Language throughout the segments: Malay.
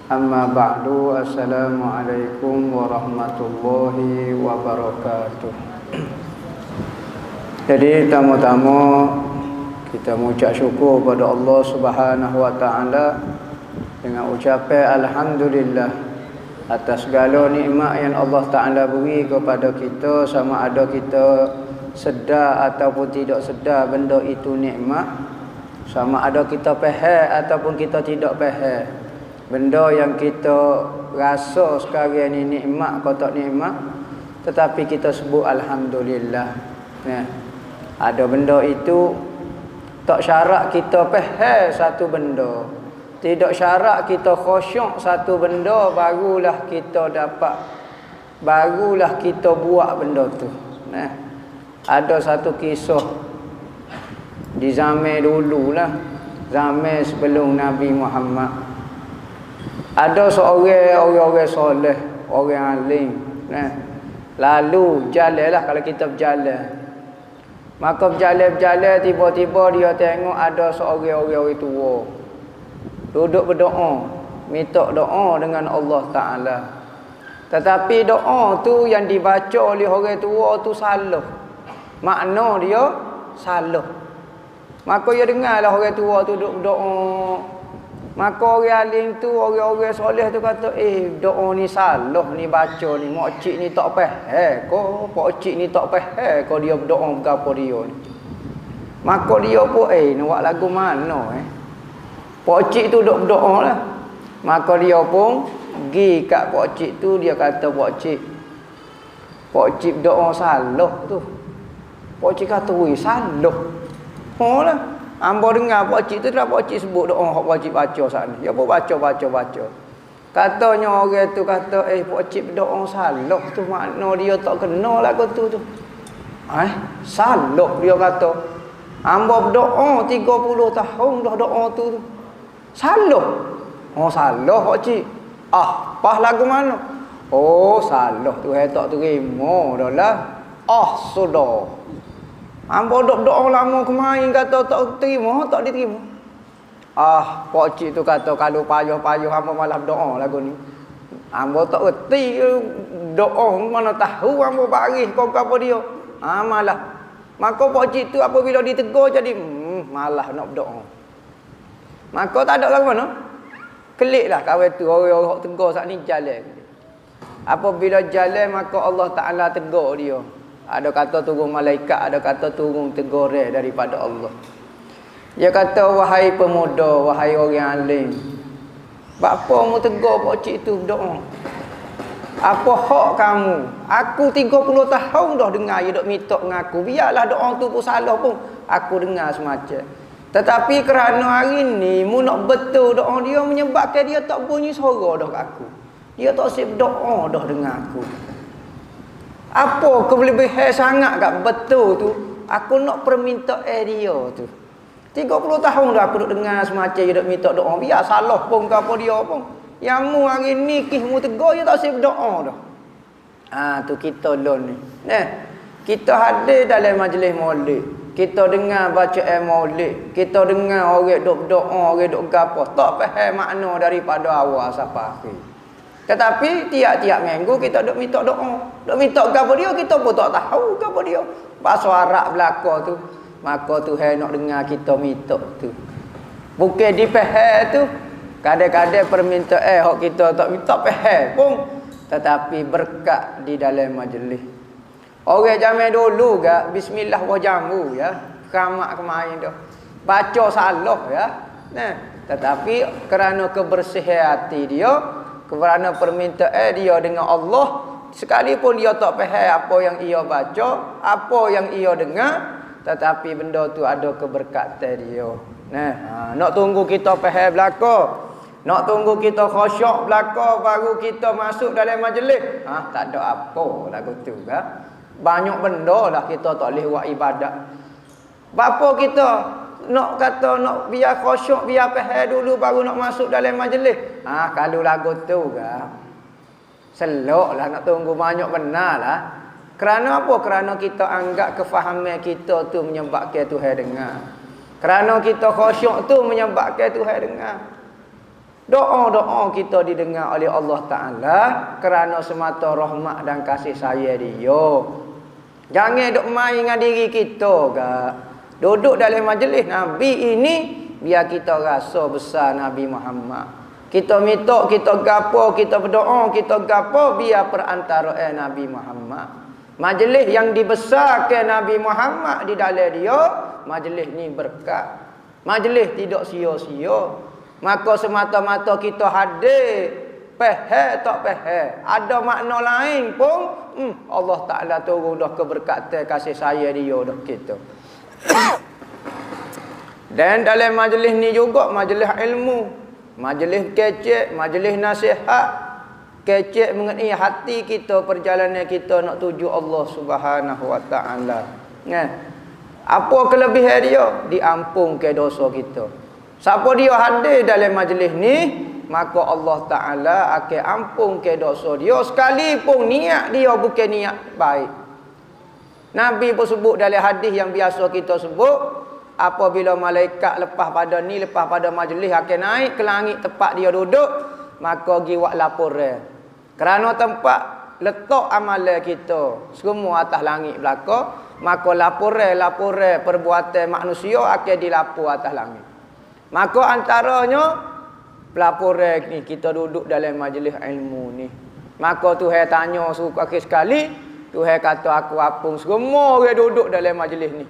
Amma ba'du, assalamualaikum warahmatullahi wabarakatuh. Jadi tamu-tamu kita mengucap syukur kepada Allah Subhanahu wa taala dengan ucapan alhamdulillah atas segala nikmat yang Allah Taala beri kepada kita, sama ada kita sedar ataupun tidak sedar benda itu nikmat, sama ada kita faham ataupun kita tidak faham. Benda yang kita rasa sekarang ni nikmat atau tak nikmat, tetapi kita sebut alhamdulillah. Nah, ada benda itu tak syarat kita faham satu benda, tidak syarat kita khusyuk satu benda, barulah kita dapat, barulah kita buat benda tu. Nah, ada satu kisah di zaman dululah, zaman sebelum Nabi Muhammad. Ada seorang orang soleh, orang alim, nah, lalu jalanlah kalau kita berjalan. Maka berjalan tiba-tiba dia tengok ada seorang orang tua duduk berdoa, minta doa dengan Allah Taala. Tetapi doa tu yang dibaca oleh orang tua tu salah. Makna dia salah. Maka dia dengarlah orang tua tu duduk berdoa. Maka orang alim tu, orang-orang soleh tu kata, doa ni salah ni baca ni. Mak cik ni tak faham ko, pak cik ni tak faham ko dia berdoa berapa dia ni. Maka dia pun, nak buat lagu mana Pak cik tu duk berdoa lah. Maka dia pun pergi kat pak cik tu, dia kata, pak cik berdoa salah tu. Pak cik kata, salah. Lah. Hamba dengar pak cik tu dah pak cik sebut doa hak wajib baca saat ni. Dia pun baca. Katanya orang tu kata, pak cik berdoa salah tu, makna dia tak kena lagu tu. Salah dia kata. Hamba berdoa 30 tahun dah doa tu. Salah. Salah pak cik. Pas lagu mana? Salah tu tak terima dah lah. Sudah. Hamba dok doa lama kemarin kata tak terima, tak diterima. Pak cik tu kata kalau payah-payah hamba malah berdoa lagu ni. Hamba tak reti doa, mana tahu hamba baris kau apa dia. Malah. Maka pak cik tu apabila ditegur jadi malah nak berdoa. Maka tak ada lagu mana? Keliklah kawan tu orang-orang tegur saat ni jalan. Apabila jalan maka Allah Taala tegur dia. Ada kata turun malaikat, ada kata turun tegur daripada Allah. Dia kata, wahai pemuda, wahai orang alim, apa mu tegur pak cik tu berdoa? Apa hak kamu? Aku 30 tahun dah dengar dia dok minta dengan aku. Biarlah doa tu pun salah pun aku dengar semacam. Tetapi kerana hari ni mu nak betul doa dia menyebabkan dia tak bunyi suara dah kat aku. Dia tak siap berdoa dah dengan aku. Apa kelebihan sangat kat betul tu, aku nak permintaan dia tu. 30 tahun dah aku duk dengar semacam dia duk minta doa. Biar salah pun ke apa dia pun. Yang mu hari ni mu tegur dia tak siap berdoa dah. Tu kita lon ni. Kita hadir dalam majlis maulid. Kita dengar bacaan maulid. Kita dengar orang duk berdoa, orang duk gapo. Tak faham makna daripada awal sampai akhir. Tetapi tiap-tiap minggu kita duk minta doa. Duk minta gapo dia, kita pun tak tahu gapo dia. Bahasa Arab belaka tu. Maka Tuhan nak dengar kita minta tu. Bukan dipaham tu. Kadang-kadang permintaan hak kita tak minta faham pun. Tetapi berkat di dalam majlis. Orang zaman dulu gak bismillah wa jamu ya. Keramat kemarin tu. Baca salah ya. Tetapi kerana kebersihan hati dia, kerana permintaan dia dengan Allah, sekalipun dia tak faham apa yang ia baca, apa yang ia dengar, tetapi benda tu ada keberkatan dia. Nak tunggu kita faham belaka, nak tunggu kita khusyuk belaka baru kita masuk dalam majlis. Tak ada apa lagu tu kan. Banyak benda lah kita tak boleh buat ibadat. Bapa kita nak kata nak biar khusyuk, biar faham dulu baru nak masuk dalam majlis. Kalau lagu tu kan seloklah nak tunggu banyak benar lah. Kerana apa? Kerana kita anggap kefahaman kita tu menyebabkan Tuhan dengar. Kerana kita khusyuk tu menyebabkan Tuhan dengar. Doa-doa kita didengar oleh Allah Ta'ala kerana semata rahmat dan kasih sayang dia. Jangan duk main dengan diri kita ke. Duduk dalam majlis Nabi ini, biar kita rasa besar Nabi Muhammad. Kita minta, kita gapo, kita berdoa, kita gapo, biar perantara Nabi Muhammad. Majlis yang dibesarkan Nabi Muhammad di dalam dia, majlis ni berkat. Majlis tidak sia-sia. Maka semata-mata kita hadir, faham tak faham, ada makna lain pun, Allah Ta'ala turun dah keberkatan kasih sayang dia dah kita. Dan dalam majlis ni juga majlis ilmu, majlis kecek, majlis nasihat, kecek mengenai hati kita, perjalanan kita nak tuju Allah Subhanahu Wa Ta'ala. Apa kelebihan dia? Diampunkan dosa kita. Siapa dia hadir dalam majlis ni, maka Allah Ta'ala akan ampunkan dosa dia sekalipun niat dia bukan niat baik. Nabi pun sebut dalam hadis yang biasa kita sebut, apabila malaikat lepas pada ni, lepas pada majlis akan naik ke langit tempat dia duduk, maka pergi buat laporan. Kerana tempat letak amalan kita semua atas langit belaka, maka laporan perbuatan manusia akan dilapor atas langit. Maka antaranya pelaporan ni kita duduk dalam majlis ilmu ni. Maka Tuhan tanya suruh akhir sekali, Tuhan kata aku apung semua orang duduk dalam majlis ni.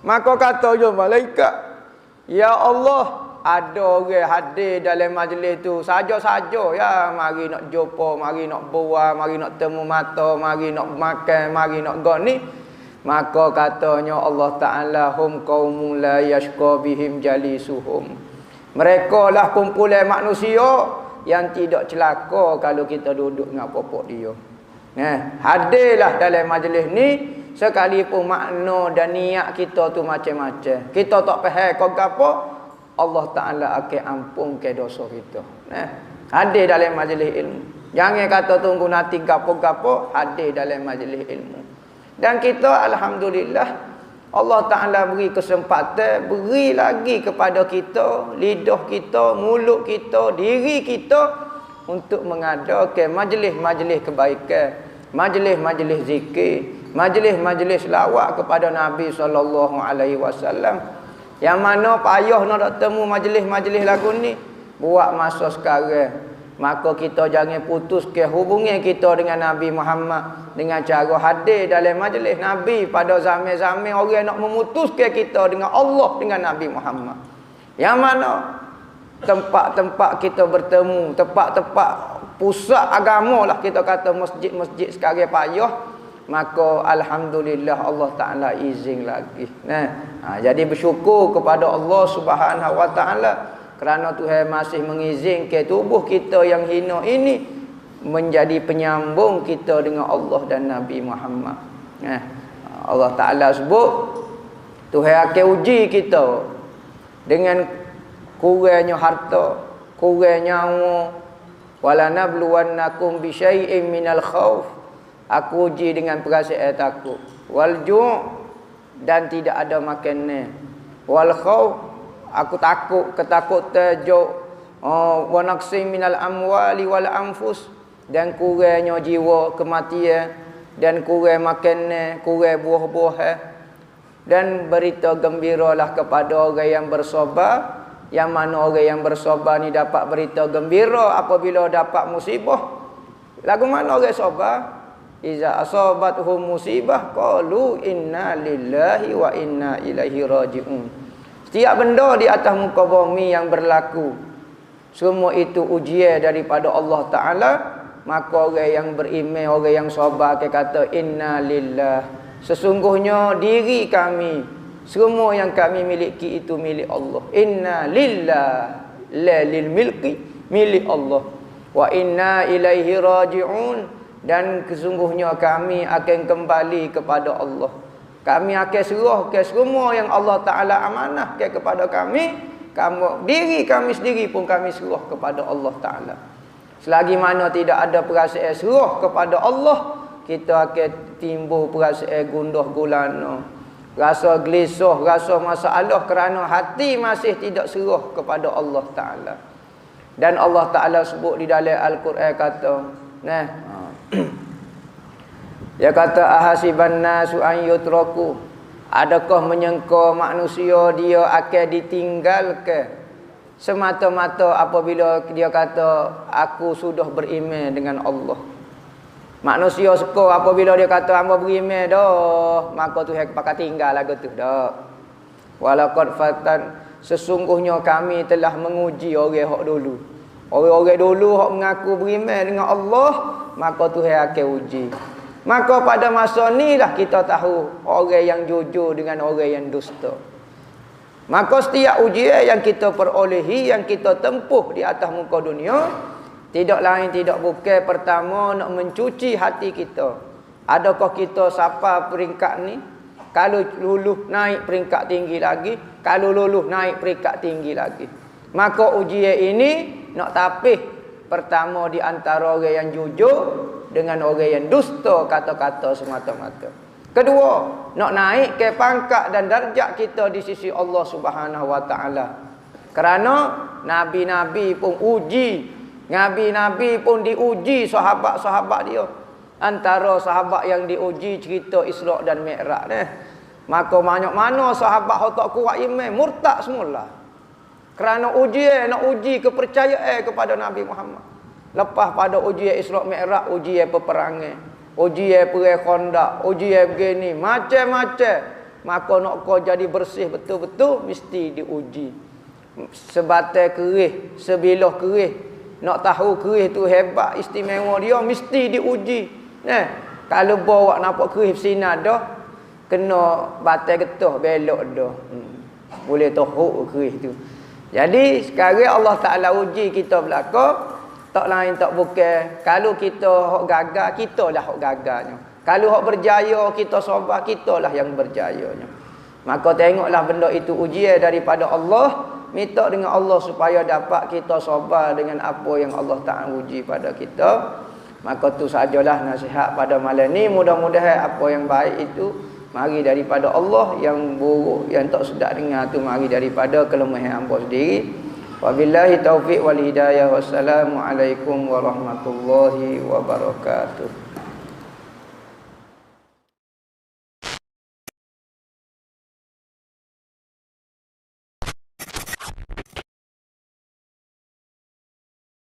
Maka kata je malaikat, ya Allah, ada orang hadir dalam majlis tu saja-saja ya, mari nak jumpa, mari nak buat, mari nak temu mata, mari nak makan, mari nak goni. Maka katanya Allah Ta'ala, hum qaumun la yashqa bihim jalisuhum. Mereka lah kumpulan manusia yang tidak celaka kalau kita duduk dengan popok dia. Hadirlah dalam majlis ni, sekalipun makna dan niat kita tu macam-macam, kita tak faham kau apa, Allah Ta'ala akan ampunkan dosa kita. Hadir dalam majlis ilmu. Jangan kata tunggu nanti gapo-gapo, hadir dalam majlis ilmu. Dan kita alhamdulillah Allah Ta'ala beri kesempatan, beri lagi kepada kita, lidah kita, mulut kita, diri kita untuk mengadakan majlis-majlis kebaikan, majlis-majlis zikir, majlis-majlis lawak kepada Nabi SAW. Yang mana payah nak temu majlis-majlis lagu ni, buat masa sekarang. Maka kita jangan putuskan hubungan kita dengan Nabi Muhammad dengan cara hadir dalam majlis Nabi pada zaman-zaman orang nak memutuskan kita dengan Allah, dengan Nabi Muhammad. Yang mana tempat-tempat kita bertemu, tempat-tempat pusat agama lah kita kata, masjid-masjid sekarang payah, maka alhamdulillah Allah Ta'ala izin lagi. Jadi bersyukur kepada Allah Subhanahu Wa Ta'ala kerana Tuhan masih mengizinkan tubuh kita yang hina ini menjadi penyambung kita dengan Allah dan Nabi Muhammad. Allah Ta'ala sebut Tuhan akan uji kita dengan kurangnya harta, kurangnya nyawa. Wala nabluwannakum bi syai'in minal khauf. Aku uji dengan perasaan takut. Wal ju' dan tidak ada makanan. Wal khauf, aku takut, ketakutan jauh. Wa naqsim minal amwali wal anfus, dan kurangnya jiwa, kematian, dan kurang makanan, kurang buah-buahan. Dan berita gembiralah kepada orang yang bersabar. Yang mana orang yang bersabar ni dapat berita gembira apabila dapat musibah. Lagu mana orang sabar? Iza asabatuhum musibah qalu inna lillahi wa inna ilaihi raji'un. Setiap benda di atas muka bumi yang berlaku, semua itu ujian daripada Allah Ta'ala. Maka orang yang beriman, orang yang sabar akan kata inna lillah, sesungguhnya diri kami, semua yang kami miliki itu milik Allah. Inna lillah, la lil milki, milik Allah. Wa inna ilaihi raji'un, dan sesungguhnya kami akan kembali kepada Allah. Kami akan serahkan semua yang Allah Ta'ala amanahkan kepada kami. Diri kami sendiri pun kami serah kepada Allah Ta'ala. Selagi mana tidak ada perasaan serah kepada Allah, kita akan timbul perasaan gundah gulana, rasa gelisah, rasa masalah kerana hati masih tidak serah kepada Allah Ta'ala. Dan Allah Ta'ala sebut di dalam Al-Quran kata, nah, dia kata ahasiban nasu an yutraku, adakah menyangka manusia dia akan ditinggalkan semata-mata apabila dia kata aku sudah beriman dengan Allah. Manusia suka apabila dia kata hamba beriman dah, maka Tuhan pakai tinggal lagu tu dah. Walaqad fatan, sesungguhnya kami telah menguji orang hak dulu. Orang-orang dulu hak mengaku beriman dengan Allah, maka Tuhan akan uji. Maka pada masa ni lah kita tahu orang yang jujur dengan orang yang dusta. Maka setiap ujian yang kita perolehi, yang kita tempuh di atas muka dunia, tidak lain tidak bukan pertama nak mencuci hati kita. Adakah kita sampai peringkat ni? Kalau luluh naik peringkat tinggi lagi, kalau luluh naik peringkat tinggi lagi. Maka ujian ini nak tapih pertama di antara orang yang jujur dengan orang yang dusta kata-kata semata-mata. Kedua, nak naik ke pangkat dan darjat kita di sisi Allah Subhanahu Wa Taala. Kerana nabi-nabi pun uji, nabi-nabi pun diuji sahabat-sahabat dia. Antara sahabat yang diuji cerita Isra' dan Mi'raj ni. Maka banyak mana sahabat hak tak kuat iman, murtad semula. Kerana ujian nak uji kepercayaan kepada Nabi Muhammad. Lepas pada ujian Isra' Mi'raj, ujian peperangan, ujian perang Khandaq, ujian begini, macam-macam. Maka nak kau jadi bersih betul-betul, mesti diuji. Sebatai kerih, sebilah kerih. Nak tahu kerih tu hebat, istimewa dia, mesti diuji. Kalau bawa nampak kerih bersinar dah, kena batai getah, belok dah. Boleh tahu kerih tu. Jadi sekarang Allah Ta'ala uji kita belaka. Tak lain tak bukan, kalau kita hok gagal, kita lah hok gagalnya. Kalau hok berjaya, kita sabar, kita lah yang berjayanya. Maka tengoklah benda itu ujian daripada Allah. Minta dengan Allah supaya dapat kita sabar dengan apa yang Allah Ta'ala uji pada kita. Maka tu sajalah nasihat pada malam ni. Mudah-mudahan apa yang baik itu mari daripada Allah, yang buruk, yang tak sedap dengar tu mari daripada kelemahan hamba sendiri. Wabillahi taufiq wal hidayah. Wassalamualaikum warahmatullahi wabarakatuh.